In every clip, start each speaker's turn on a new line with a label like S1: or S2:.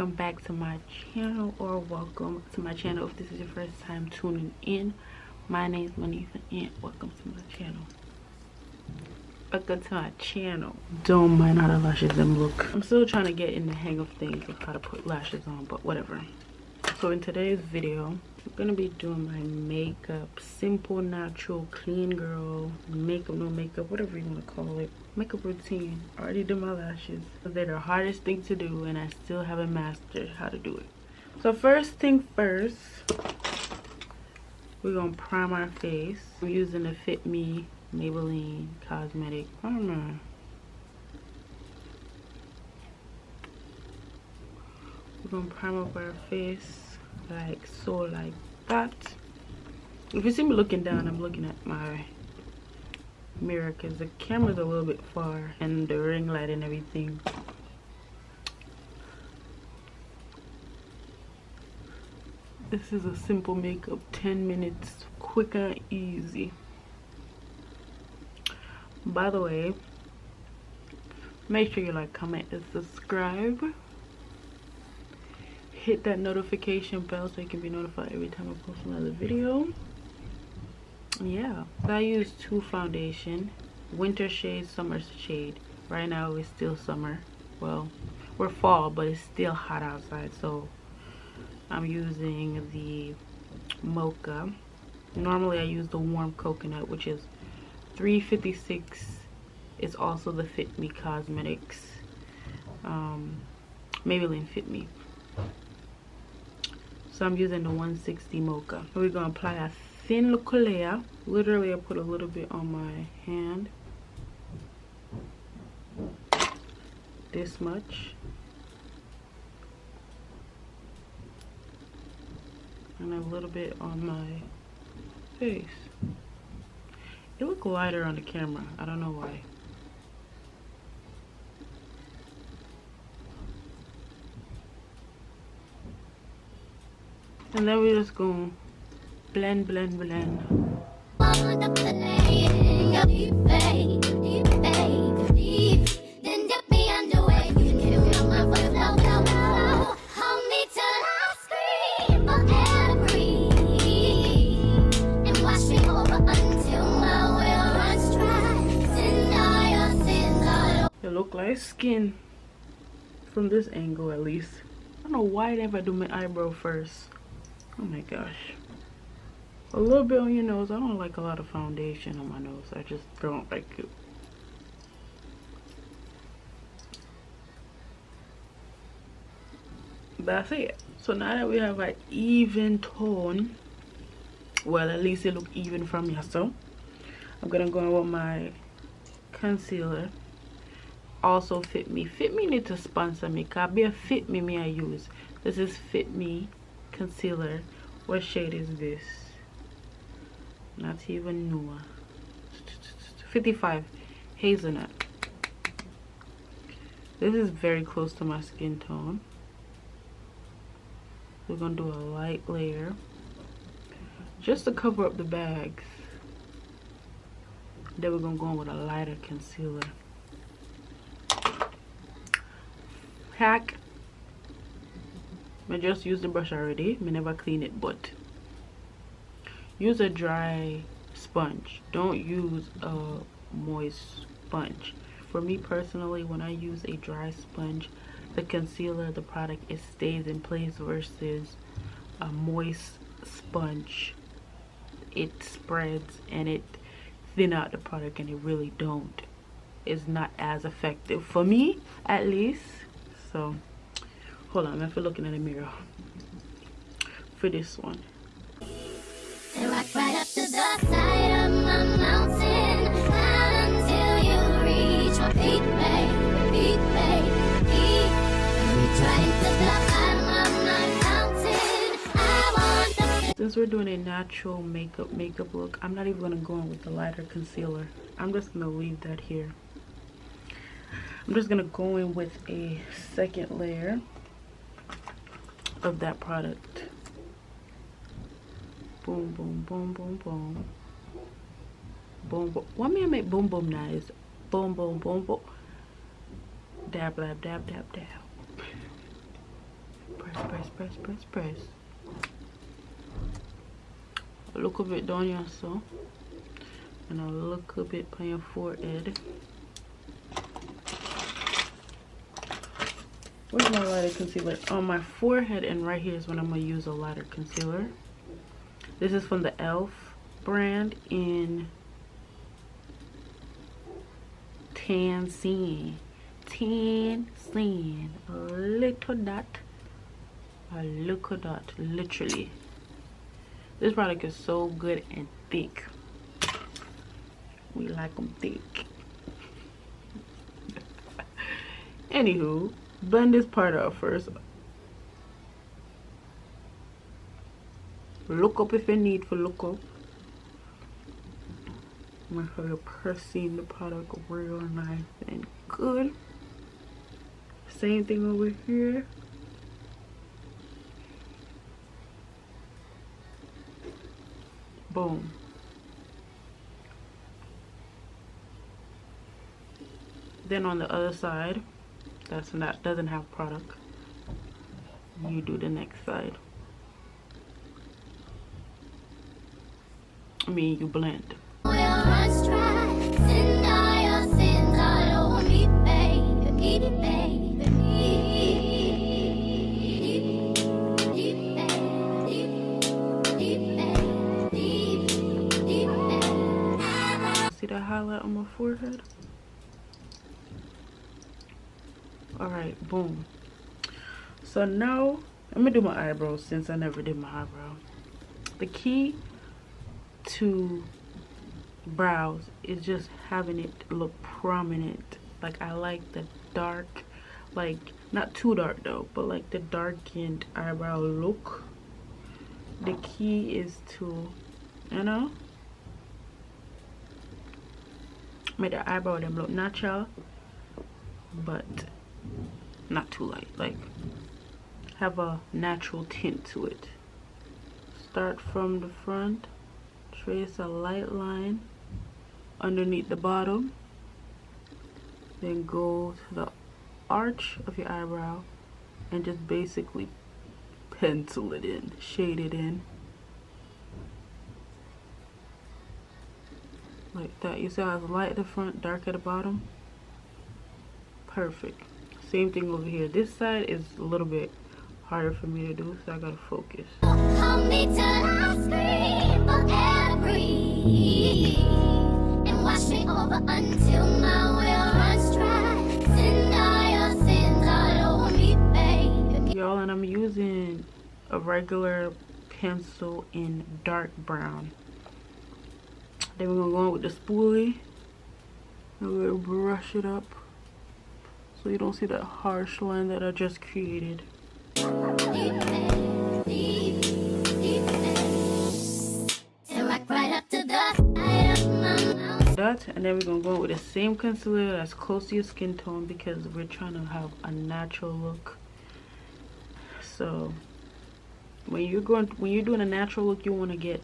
S1: welcome back to my channel, or welcome to my channel if this is your first time tuning in. My name is Monifa and welcome to my channel. Welcome to my channel. Don't mind how the lashes them look. I'm still trying to get in the hang of things of how to put lashes on, but whatever. So in today's video, I'm gonna be doing my makeup. Simple, natural, clean girl makeup, no makeup, whatever you want to call it. Makeup routine. I already did my lashes. They're the hardest thing to do and I still haven't mastered how to do it. So first thing first, we're gonna prime our face. I'm using the Fit Me Maybelline Cosmetic Primer. We're gonna prime up our face like so, like that. If you see me looking down, I'm looking at my mirror because the camera's a little bit far and the ring light and everything. This is a simple makeup, 10 minutes, quick and easy. By the way, make sure you like, comment, and subscribe. Hit that notification bell so you can be notified every time I post another video. Yeah, so I use two foundation, winter shade, summer shade. Right now it's still summer. Well, we're fall, but it's still hot outside, so I'm using the mocha. Normally I use the warm coconut, which is $3.56. It's also the Fit Me Cosmetics Maybelline Fit Me. So I'm using the 160 mocha. We're gonna apply a thin little layer. Literally I put a little bit on my hand, this much, and a little bit on my face. It looked lighter on the camera, I don't know why. And then we're just gonna blend, blend, blend. It look like skin from this angle, at least. I don't know why I never do my eyebrow first. Oh my gosh. A little bit on your nose. I don't like a lot of foundation on my nose. I just don't like it. That's it. So now that we have an even tone, well, at least it look even from here. So I'm gonna go in with my concealer. Also Fit Me. Fit Me need to sponsor me. Cause be a Fit Me I use. This is Fit Me concealer. What shade is this? Not even newer. 55 hazelnut. This is very close to my skin tone. We're gonna do a light layer just to cover up the bags. Then we're gonna go in with a lighter concealer. Hack. I just used the brush already. I never clean it, but use a dry sponge. Don't use a moist sponge. For me personally, when I use a dry sponge, the concealer, the product, it stays in place versus a moist sponge. It spreads and it thin out the product, and it really don't. It's not as effective for me, at least. So hold on, I'm looking in the mirror for this one.
S2: And rock right up to the side of my mountain, climb until you reach my peak, babe, peak. Trying to climb my mountain. I want the.
S1: Since we're doing a natural makeup look, I'm not even gonna go in with the lighter concealer. I'm just gonna leave that here. I'm just gonna go in with a second layer of that product. Boom, boom, boom, boom, boom. Boom, boom. Why me I make boom, boom nice? Boom, boom, boom, boom. Dab, dab, dab, dab, dab. Press. A little bit down here, so, and a little bit on your forehead. Where's my lighter concealer? On my forehead and right here is when I'm gonna use a lighter concealer. This is from the e.l.f. brand in Tan Sand. A little dot, literally. This product is so good and thick. We like them thick. Anywho, blend this part out first. Look up if you need to look up. Make sure you're pressing the product real nice and good. Same thing over here. Boom. Then on the other side, doesn't have product, you do the next side. I mean, you blend. See that highlight on my forehead? Alright, boom. So now I'm gonna do my eyebrows since I never did my eyebrow. The key to brows is just having it look prominent. Like, I like the dark, like not too dark though, but like the darkened eyebrow look. The key is to, you know, make the eyebrow them look natural but not too light, like have a natural tint to it. Start from the front, trace a light line underneath the bottom, then go to the arch of your eyebrow and just basically pencil it in, shade it in like that. You see how it's light at the front, dark at the bottom? Perfect. Same thing over here. This side is a little bit harder for me to do, so I gotta focus.
S2: Hold me till I scream for every and wash me over until my will runs dry. Send all your sins all over me, baby.
S1: Y'all, and I'm using a regular pencil in dark brown. Then we're gonna go in with the spoolie and we're gonna brush it up so you don't see that harsh line that I just created. That, and then we're gonna go with the same concealer that's close to your skin tone because we're trying to have a natural look. So when you're doing a natural look, you want to get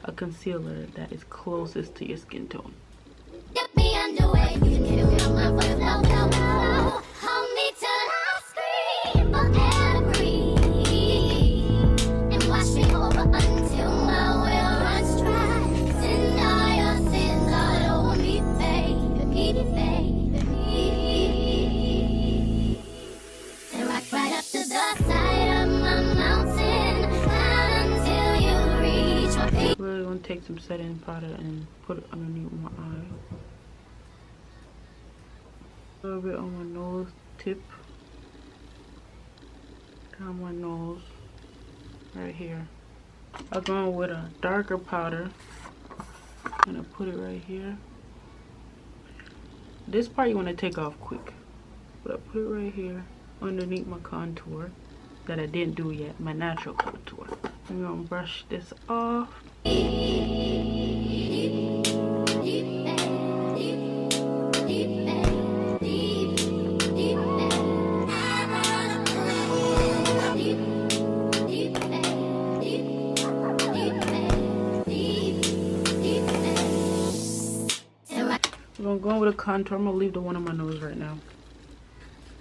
S1: a concealer that is closest to your skin tone.
S2: Get me underway. Hold me till I scream for every and wash me over until my will runs dry. Send all your sins all over me, baby. And rock right up to the side of my mountain, until you reach my peak.
S1: Really want to take some setting powder and put it underneath my eye. A little bit on my nose tip, down my nose, right here. I'm going with a darker powder. I'm gonna put it right here. This part you want to take off quick, but I put it right here underneath my contour that I didn't do yet, my natural contour. I'm gonna brush this off. I'm going with a contour. I'm gonna leave the one on my nose right now.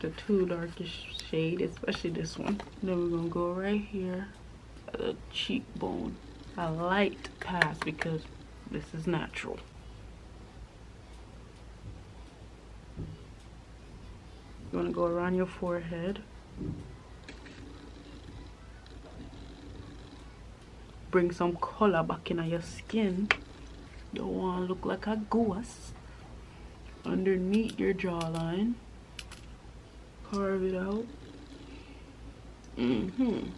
S1: The two darkest shade, especially this one. Then we're gonna go right here at the cheekbone. A light pass because this is natural. You want to go around your forehead. Bring some color back in your skin. You don't want to look like a ghost. Underneath your jawline. Carve it out. And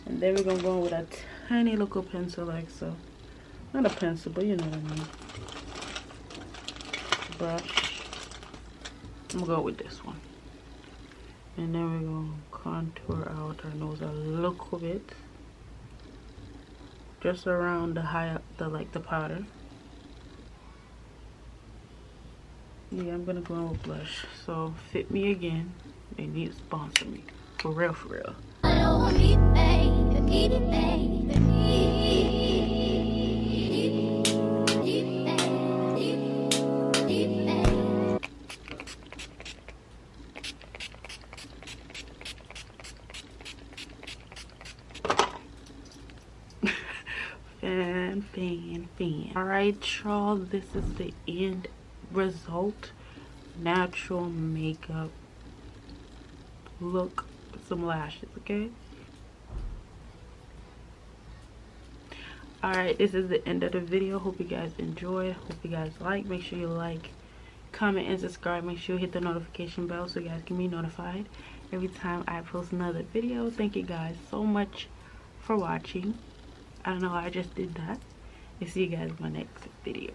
S1: then we're gonna go with a tiny little pencil like so. Not a pencil, but you know what I mean. Brush. I'm gonna go with this one. And then we're gonna contour out our nose a little bit. Just around the the powder. Yeah, I'm gonna go in with blush. So Fit Me Again. They need to sponsor me. For real, for real. Fan. Alright, y'all, this is the end result. Natural makeup look with some lashes, okay? Alright, this is the end of the video. Hope you guys enjoyed. Hope you guys like. Make sure you like, comment, and subscribe. Make sure you hit the notification bell so you guys can be notified every time I post another video. Thank you guys so much for watching. I don't know how I just did that. I'll see you guys in my next video.